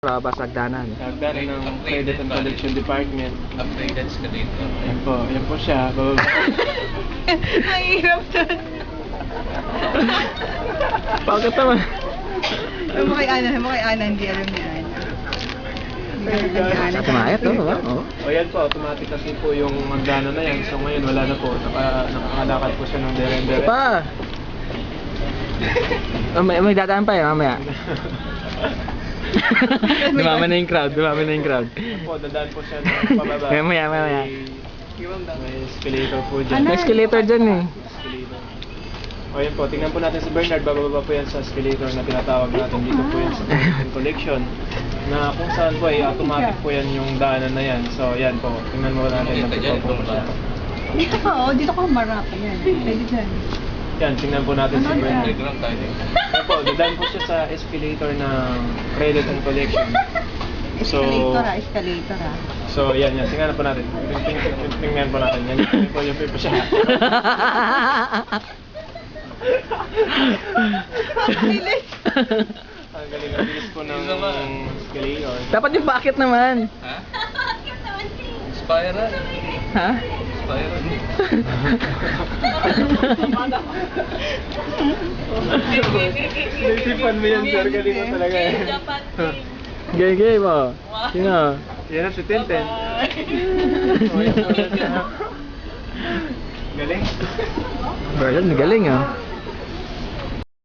Sagdanan. Sagdanan ng Credit and Collection Department. Upgraded escalator. Yan po siya. Mahirap dun. Bakit naman? Mo kay Ana, hindi alam ni Ana. Tumayat, no? Oo. O yan po, automatic kasi po yung magdano na yan. So ngayon wala na po. Nakakalakad po siya ng dere-dere. Pa! May dadaan pa yan mamaya. Dumami na yung crowd. Yan po, dadaan po siya ng pababa. Mamaya. May escalator po dyan. May escalator dyan eh. Escalator. O yan po, tingnan po natin si Bernard. Bababa po yan sa escalator na tinatawag natin. Dito po yan sa Credit and Collection. Na kung saan po ay automatic po yan yung daanan na yan. So yan po, tingnan mo natin. Dito siya. Dito ka, dito ka marap. Yan, pwede dyan. Yan, tingnan po natin si Bernard. Playground tayo. Yan po, dadaan po siya sa escalator ng Credit and Collection. Escalator ah. So yan, tingnan po natin. Tingnan po natin. Yan yung po siya. Bilis. Ang galing ang bilis po ng escalator. Dapat yung bakit naman. Ha? Spiral. Ha? Spiral. Naisipan mo yan, sir. Galing mo talaga eh. Gay mo. Sino? Yan ang si Tintin. Galing. Bernard, magaling ah.